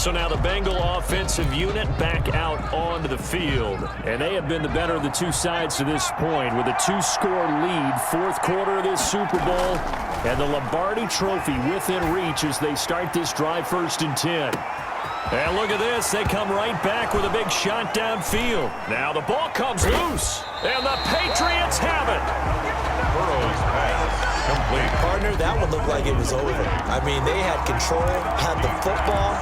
So now the Bengal offensive unit back out onto the field. And they have been the better of the two sides to this point with a 2-score lead, fourth quarter of this Super Bowl, and the Lombardi Trophy within reach as they start this drive 1st and 10. And look at this. They come right back with a big shot downfield. Now the ball comes loose, and the Patriots have it. Burrow's pass complete. Partner, that one looked like it was over. I mean, they had control, had the football,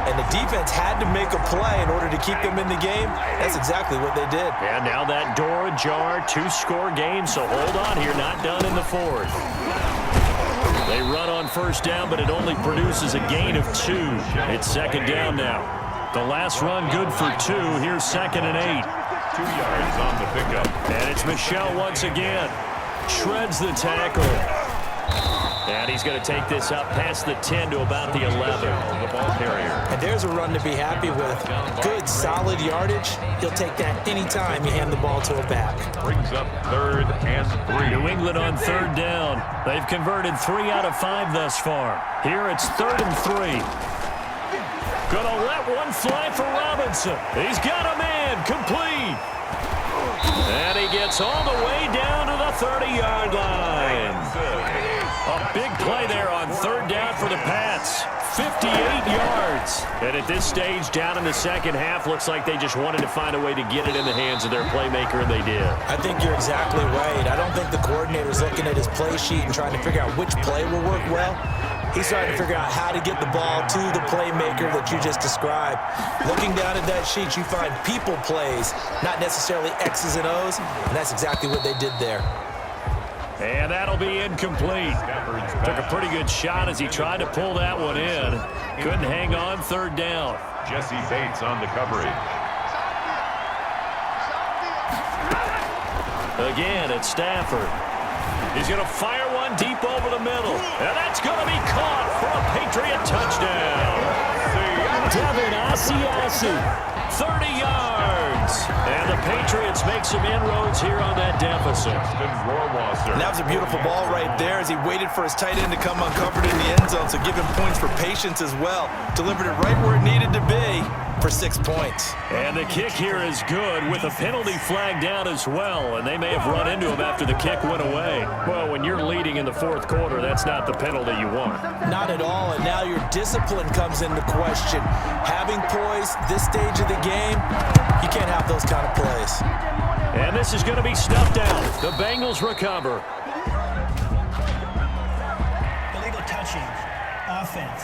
and the defense had to make a play in order to keep them in the game. That's exactly what they did. And now that door ajar, 2-score game, so hold on here, not done in the fourth. They run on 1st down, but it only produces a gain of 2. It's 2nd down now. The last run good for 2. Here's 2nd and 8. 2 yards on the pickup. And it's Michel once again. Shreds the tackle. And he's going to take this up past the 10 to about the 11. The ball carrier. And there's a run to be happy with. Good, solid yardage. He'll take that anytime you hand the ball to a back. Brings up 3rd and 3. New England on 3rd down. They've converted 3 out of 5 thus far. Here it's 3rd and 3. Gonna let one fly for Robinson. He's got a man, complete. And he gets all the way down to the 30-yard line. A big play there on 3rd down for the Pats. 58 yards. And at this stage, down in the second half, looks like they just wanted to find a way to get it in the hands of their playmaker, and they did. I think you're exactly right. I don't think the coordinator's looking at his play sheet and trying to figure out which play will work well. He's trying to figure out how to get the ball to the playmaker that you just described. Looking down at that sheet, you find people plays, not necessarily X's and O's, and that's exactly what they did there. And that'll be incomplete. Took a pretty good shot as he tried to pull that one in. Couldn't hang on 3rd down. Jesse Bates on the coverage. Again, it's Stafford. He's going to fire one deep over the middle. And that's going to be caught for a Patriot touchdown. Devin Asiasi, 30 yards. And the Patriots make some inroads here on that deficit. And that was a beautiful ball right there as he waited for his tight end to come uncovered in the end zone, so give him points for patience as well. Delivered it right where it needed to be for 6 points. And the kick here is good with a penalty flag down as well, and they may have run into him after the kick went away. Well, when you're leading in the 4th quarter, that's not the penalty you want. Not at all, and now your discipline comes into question. Having poise this stage of the game, you can't have those kind of plays. And this is going to be snuffed out. The Bengals recover. Illegal touching. Offense.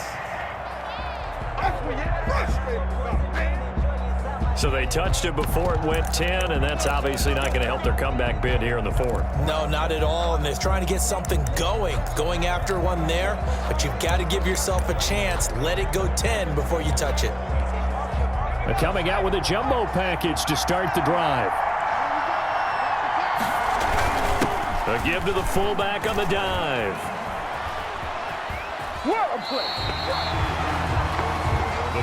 So they touched it before it went 10, and that's obviously not going to help their comeback bid here in the 4th. No, not at all, and they're trying to get something going after one there, but you've got to give yourself a chance. Let it go 10 before you touch it. They're coming out with a jumbo package to start the drive. A give to the fullback on the dive.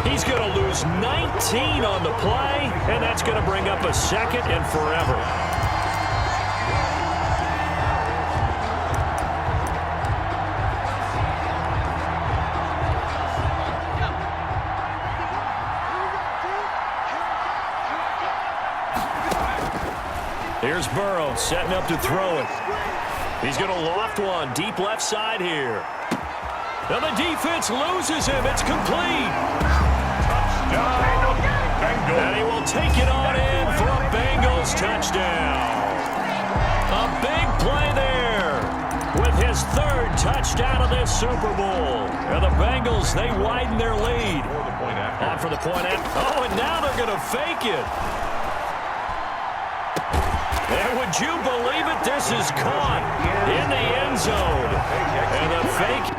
He's going to lose 19 on the play, and that's going to bring up a 2nd and forever. Here's Burrow setting up to throw it. He's going to loft one deep left side here. Now the defense loses him. It's complete. Touchdown, Bengals. And he will take it on in for a Bengals touchdown. A big play there with his 3rd touchdown of this Super Bowl. And the Bengals, they widen their lead. On for the point after. Oh, and now they're going to fake it. And would you believe it? This is caught in the end zone. And the fake.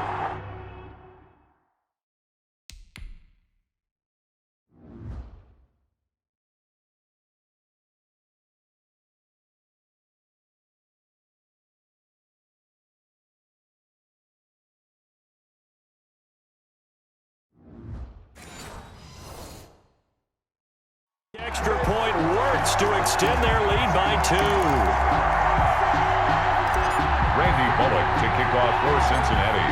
Extra point works to extend their lead by 2. Randy Bullock to kick off for Cincinnati.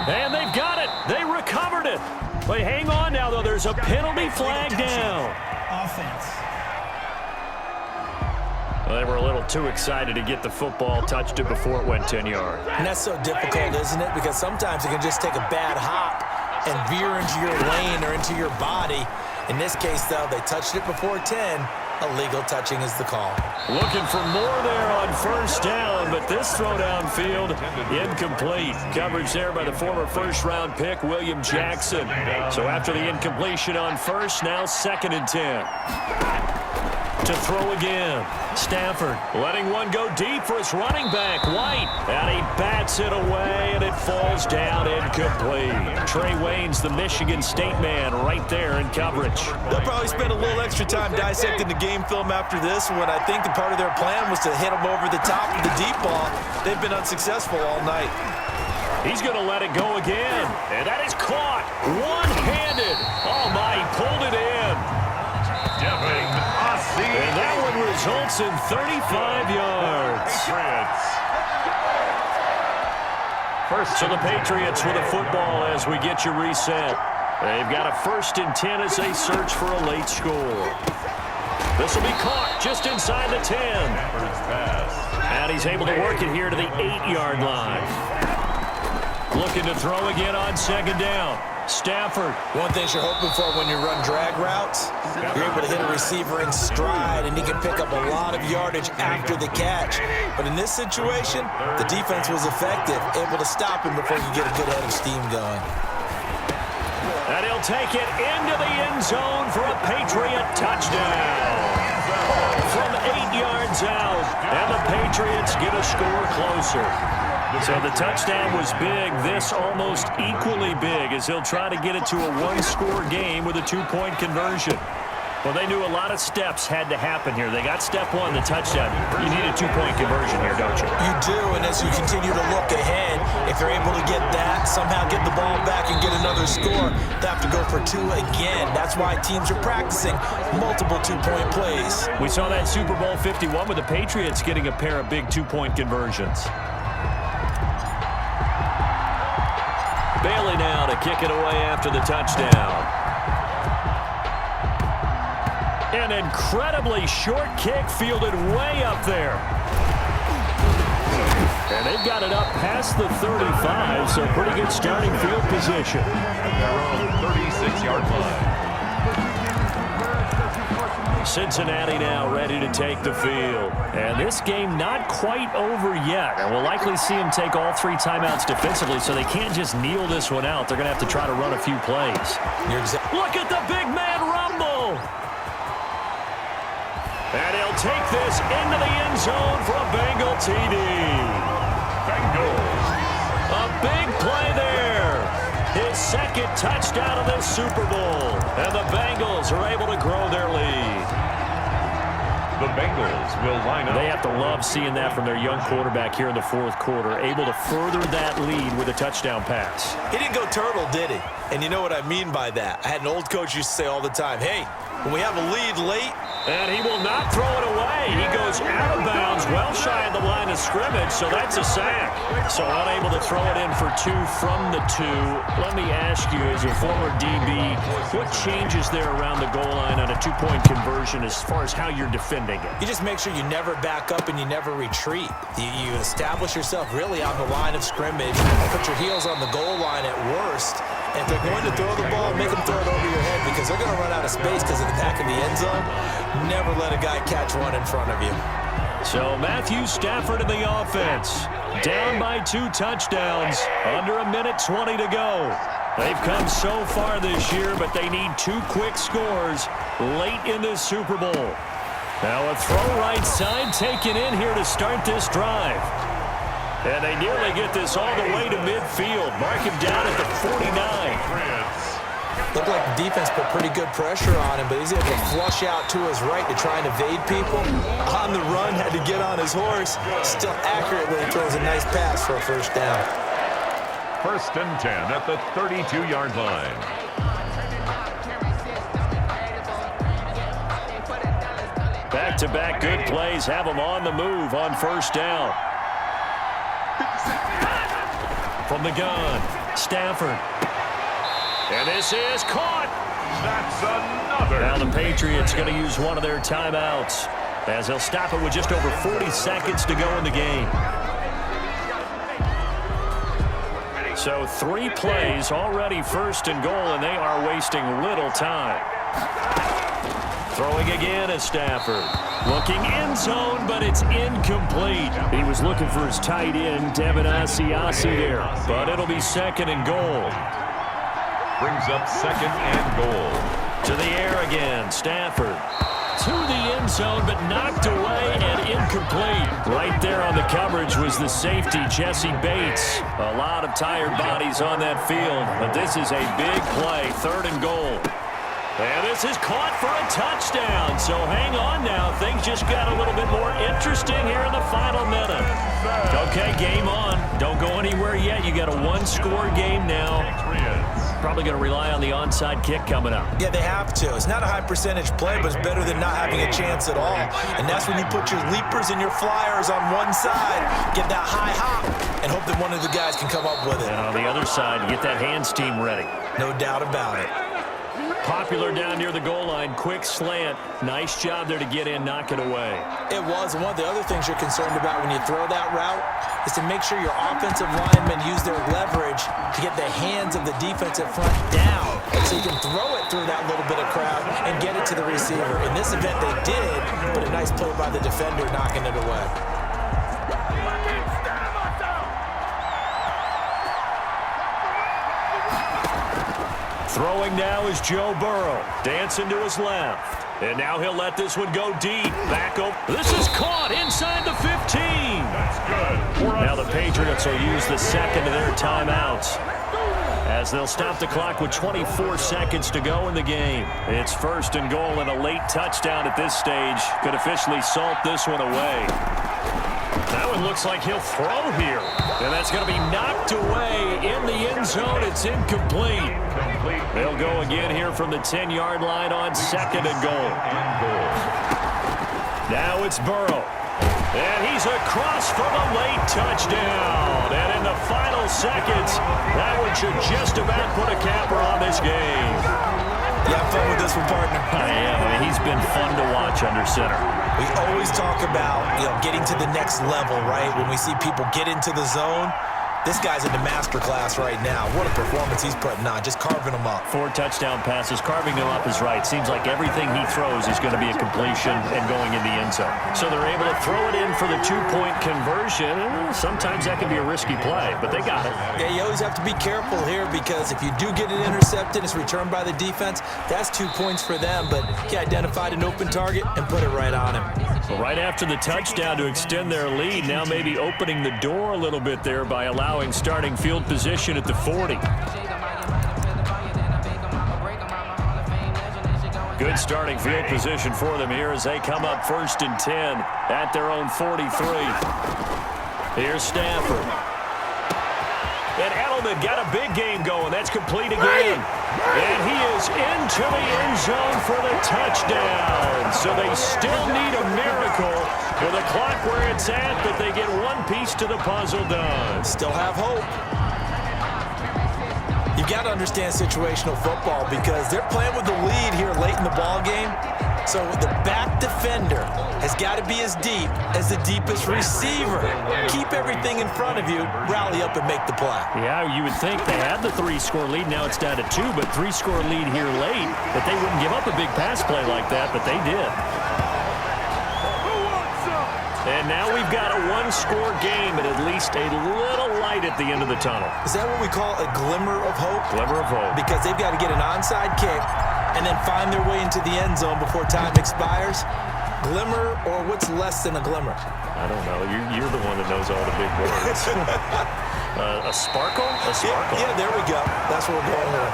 And they've got it. They Wait, hang on now, though. There's a penalty flag down. Offense. Well, they were a little too excited to get the football, touched it before it went 10 yards. And that's so difficult, isn't it? Because sometimes it can just take a bad hop and veer into your lane or into your body. In this case, though, they touched it before 10. Illegal touching is the call. Looking for more there on first down, but this throw downfield, incomplete. Coverage there by the former first-round pick, William Jackson. So after the incompletion on first, now 2nd and 10. To throw again. Stafford letting one go deep for his running back, White. And he bats it away, and it falls down incomplete. Trey Waynes, the Michigan State man, right there in coverage. They'll probably spend a little extra time dissecting the game film after this when I think the part of their plan was to hit him over the top of the deep ball. They've been unsuccessful all night. He's going to let it go again, and that is caught one-handed. Oh, my, he pulled it in. And that one results in 35 yards. So the Patriots with a football as we get you reset. They've got a 1st and 10 as they search for a late score. This will be caught just inside the 10. And he's able to work it here to the 8-yard line. Looking to throw again on 2nd down. Stafford. One thing you're hoping for when you run drag routes, you're able to hit a receiver in stride, and he can pick up a lot of yardage after the catch. But in this situation, the defense was effective, able to stop him before you get a good head of steam going. And he'll take it into the end zone for a Patriot touchdown. From 8 yards out, and the Patriots get a score closer. So the touchdown was big. This almost equally big as he'll try to get it to a one-score game with a 2-point conversion. Well, they knew a lot of steps had to happen here. They got step 1, the touchdown. You need a 2-point conversion here, don't you? You do, and as you continue to look ahead, if they're able to get that, somehow get the ball back and get another score, they have to go for 2 again. That's why teams are practicing multiple 2-point plays. We saw that Super Bowl 51 with the Patriots getting a pair of big 2-point conversions. Bailey now to kick it away after the touchdown. An incredibly short kick fielded way up there. And they've got it up past the 35, so pretty good starting field position. At their own 36-yard line. Cincinnati now ready to take the field. And this game not quite over yet. And we'll likely see them take all 3 timeouts defensively, so they can't just kneel this one out. They're going to have to try to run a few plays. Look at the big man rumble. And he'll take this into the end zone for a Bengal TD. Bengals. A big play there. His 2nd touchdown of this Super Bowl. And the Bengals are able to grow their lead. The Bengals will line up. They have to love seeing that from their young quarterback here in the 4th quarter, able to further that lead with a touchdown pass. He didn't go turtle, did he? And you know what I mean by that. I had an old coach used to say all the time, hey, when we have a lead late, and he will not throw it away. He goes out of bounds, well shy of the line of scrimmage, so that's a sack. So unable to throw it in for 2 from the 2. Let me ask you, as a former DB, what changes there around the goal line on a 2-point conversion as far as how you're defending it? You just make sure you never back up and you never retreat. You establish yourself really on the line of scrimmage, put your heels on the goal line at worst. And if they're going to throw the ball, make them throw it over your head because they're going to run out of space because of the back of the end zone. Never let a guy catch one in front of you. So Matthew Stafford in the offense. Down by 2 touchdowns. Under 1:20 to go. They've come so far this year, but they need 2 quick scores late in this Super Bowl. Now a throw right side taken in here to start this drive. And they nearly get this all the way to midfield. Mark him down at the 49. Looked like the defense put pretty good pressure on him, but he's able to flush out to his right to try and evade people. On the run, had to get on his horse. Still accurately throws a nice pass for a 1st down. 1st and 10 at the 32-yard line. Back-to-back good plays have them on the move on 1st down. From the gun, Stafford. And this is caught. That's another. Now the Patriots going to use one of their timeouts as they'll stop it with just over 40 seconds to go in the game. So 3 plays already first and goal, and they are wasting little time. Throwing again is Stafford. Looking end zone, but it's incomplete. He was looking for his tight end, Devin Asiasi there, but it'll be second and goal. Brings up second and goal. To the air again, Stafford. To the end zone, but knocked away and incomplete. Right there on the coverage was the safety, Jesse Bates. A lot of tired bodies on that field, but this is a big play, third and goal. And this is caught for a touchdown. So hang on now. Things just got a little bit more interesting here in the final minute. Okay, game on. Don't go anywhere yet. You got a one-score game now. Probably going to rely on the onside kick coming up. Yeah, they have to. It's not a high-percentage play, but it's better than not having a chance at all. And that's when you put your leapers and your flyers on one side, get that high hop, and hope that one of the guys can come up with it. And on the other side, get that hands team ready. No doubt about it. Popular down near the goal line, quick slant. Nice job there to get in, knock it away. It was. And one of the other things you're concerned about when you throw that route is to make sure your offensive linemen use their leverage to get the hands of the defensive front down so you can throw it through that little bit of crowd and get it to the receiver. In this event, they did, but a nice play by the defender knocking it away. Throwing now is Joe Burrow. Dancing to his left. And now he'll let this one go deep. Back over. This is caught inside the 15. That's good. Now the Patriots will use the second of their timeouts as they'll stop the clock with 24 seconds to go in the game. It's first and goal, and a late touchdown at this stage could officially salt this one away. That one looks like he'll throw here. And that's going to be knocked away in the end zone. It's incomplete. They'll go again here from the 10-yard line on second and goal. Now it's Burrow. And he's across for the late touchdown. And in the final seconds, that one should just about put a capper on this game. You have fun with this one, partner? I am. I mean, he's been fun to watch under center. We always talk about, getting to the next level, right? When we see people get into the zone, this guy's in the master class right now. What a performance he's putting on, just carving them up. 4 touchdown passes, carving them up is right. Seems like everything he throws is going to be a completion and going in the end zone. So they're able to throw it in for the 2-point conversion. Sometimes that can be a risky play, but they got it. Yeah, you always have to be careful here because if you do get it intercepted, it's returned by the defense, that's 2 points for them. But he identified an open target and put it right on him. Well, right after the touchdown to extend their lead, now maybe opening the door a little bit there by allowing starting field position at the 40. Good starting field position for them here as they come up first and 10 at their own 43. Here's Stafford. And Edelman got a big game going. That's complete again. And he is into the end zone for the touchdown. So they still need a miracle with the clock where it's at, but they get one piece to the puzzle done. Still have hope. You've got to understand situational football because they're playing with the lead here late in the ball game. So the back defender has got to be as deep as the deepest receiver. Keep everything in front of you, rally up and make the play. Yeah, you would think they had the 3-score lead. Now it's down to 2, but 3-score lead here late. That they wouldn't give up a big pass play like that, but they did. And now we've got a one-score game and at least a little light at the end of the tunnel. Is that what we call a glimmer of hope? Glimmer of hope. Because they've got to get an onside kick and then find their way into the end zone before time expires. Glimmer, or what's less than a glimmer? I don't know. You're the one that knows all the big words. A sparkle? A sparkle. Yeah, there we go. That's what we're going with.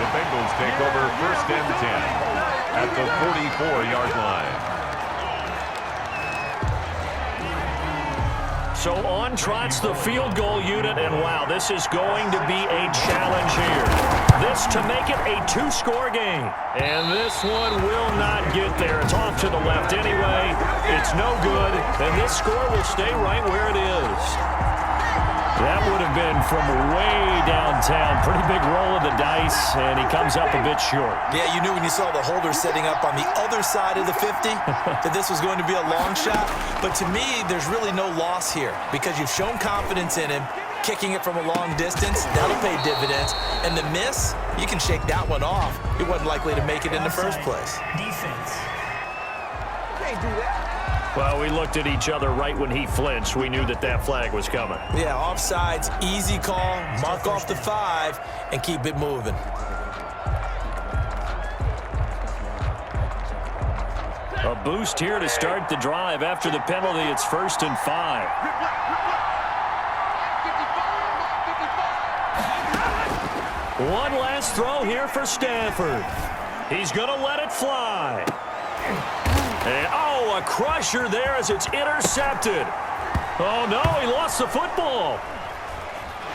The Bengals take over first and 10 at the 44-yard line. So on trots the field goal unit, and wow, this is going to be a challenge here. This to make it a 2-score game. And this one will not get there. It's off to the left anyway. It's no good, and this score will stay right where it is. That would have been from way downtown. Pretty big roll of the dice, and he comes up a bit short. Yeah, you knew when you saw the holder setting up on the other side of the 50 that this was going to be a long shot. But to me, there's really no loss here because you've shown confidence in him. Kicking it from a long distance, that'll pay dividends. And the miss, you can shake that one off. He wasn't likely to make it in the first place. Defense. Can't do that. Well, we looked at each other right when he flinched. We knew that that flag was coming. Yeah, offsides, easy call, mark off the 5, and keep it moving. A boost here to start the drive. After the penalty, it's 1st and 5. One last throw here for Stafford. He's going to let it fly. And, oh, a crusher there as it's intercepted. Oh, no, he lost the football.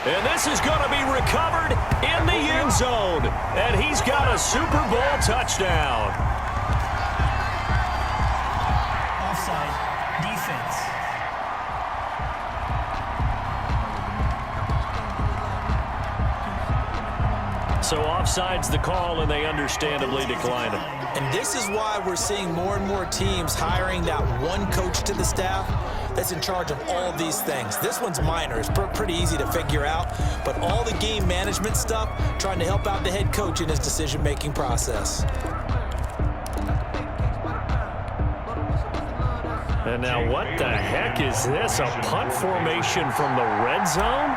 And this is going to be recovered in the end zone. And he's got a Super Bowl touchdown. Offside. Defense. So offside's the call, and they understandably decline him. And this is why we're seeing more and more teams hiring that one coach to the staff that's in charge of all these things. This one's minor. It's pretty easy to figure out. But all the game management stuff, trying to help out the head coach in his decision-making process. And now what the heck is this? A punt formation from the red zone?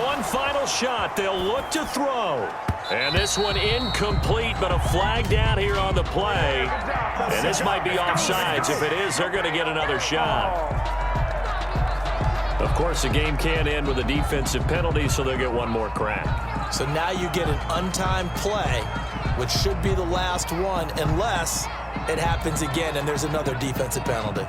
One final shot. They'll look to throw. And this one incomplete, but a flag down here on the play. And this might be offsides. If it is, they're going to get another shot. Of course, the game can't end with a defensive penalty, so they'll get one more crack. So now you get an untimed play, which should be the last one, unless it happens again and there's another defensive penalty.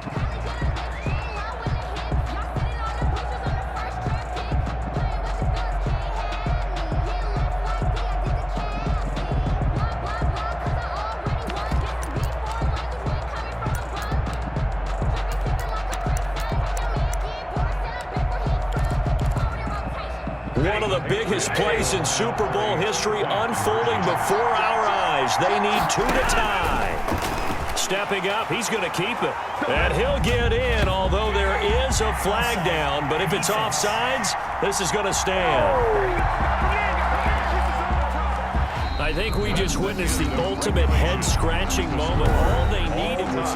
One of the biggest plays in Super Bowl history unfolding before our eyes. They need 2 to tie. Stepping up, he's going to keep it. And he'll get in, although there is a flag down. But if it's offsides, this is going to stand. I think we just witnessed the ultimate head-scratching moment. All they needed was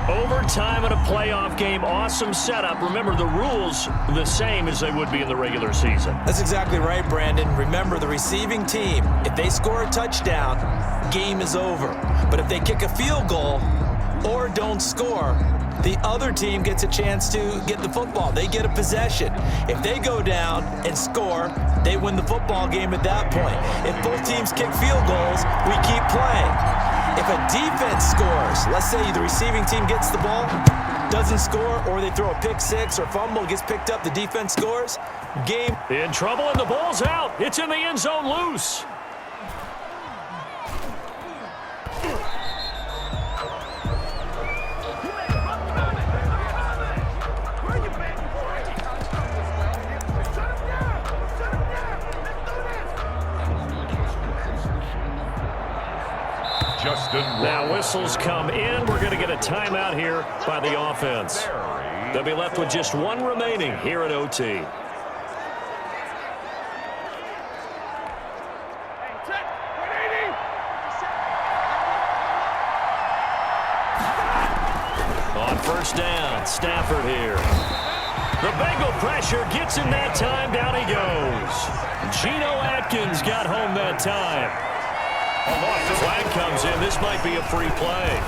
overtime in a playoff game. Awesome setup. Remember, the rules the same as they would be in the regular season. That's exactly right, Brandon. Remember, the receiving team, if they score a touchdown, game is over. But if they kick a field goal or don't score, the other team gets a chance to get the football. They get a possession. If they go down and score, they win the football game at that point. If both teams kick field goals, we keep playing. If a defense scores, let's say the receiving team gets the ball, doesn't score, or they throw a pick six or fumble, gets picked up, the defense scores, game. In trouble, and the ball's out. It's in the end zone loose. Now whistles come in. We're going to get a timeout here by the offense. They'll be left with just one remaining here at OT. On first down, Stafford here. The Bengal pressure gets him that time. Down he goes. Geno Atkins got home that time. Flag comes in. This might be a free play.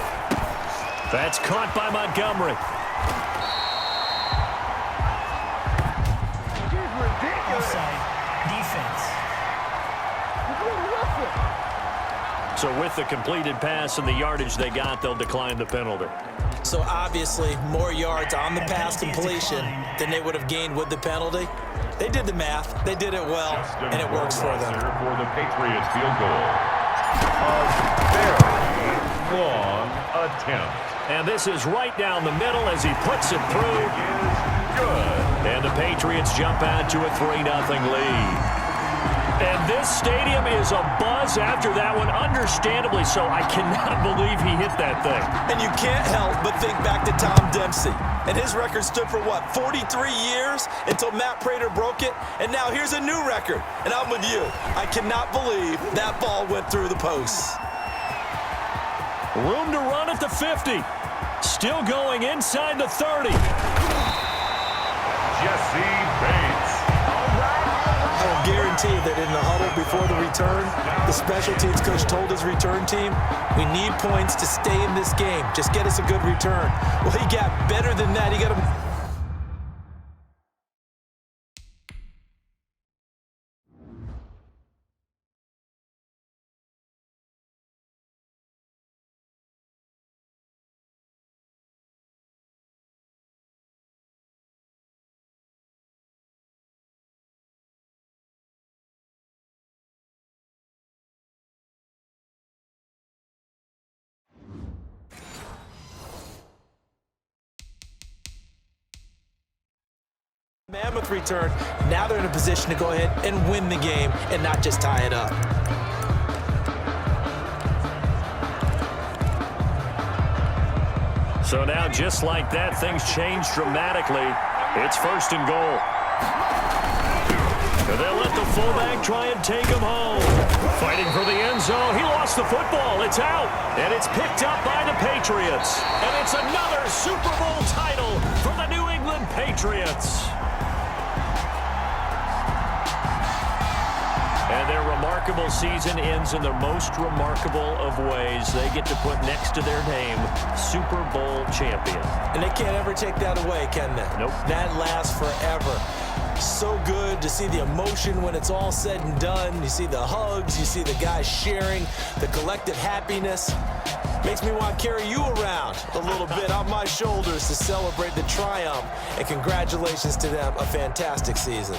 That's caught by Montgomery. Offside. Defense. So with the completed pass and the yardage they got, they'll decline the penalty. So obviously, more yards on the pass completion than they would have gained with the penalty. They did the math. They did it well, and it works for them. For the Patriots field goal. A very long attempt. And this is right down the middle as he puts it through. Good. And the Patriots jump out to a 3-0 lead. And this stadium is abuzz after that one, understandably so. I cannot believe he hit that thing. And you can't help but think back to Tom Dempsey. And his record stood for, what, 43 years until Matt Prater broke it? And now here's a new record. And I'm with you. I cannot believe that ball went through the posts. Room to run at the 50. Still going inside the 30. Jesse Bates. I will guarantee that in the huddle before the return, the special teams coach told his return team, we need points to stay in this game. Just get us a good return. Well, he got better than that. He got a... Mammoth return. Now they're in a position to go ahead and win the game and not just tie it up. So now, just like that, things change dramatically. It's 1st and goal. They'll let the fullback try and take him home. Fighting for the end zone. He lost the football. It's out. And it's picked up by the Patriots. And it's another Super Bowl title for the New England Patriots. And their remarkable season ends in the most remarkable of ways. They get to put next to their name, Super Bowl champion. And they can't ever take that away, can they? Nope. That lasts forever. So good to see the emotion when it's all said and done. You see the hugs, you see the guys sharing, the collective happiness. Makes me want to carry you around a little bit on my shoulders to celebrate the triumph. And congratulations to them, a fantastic season.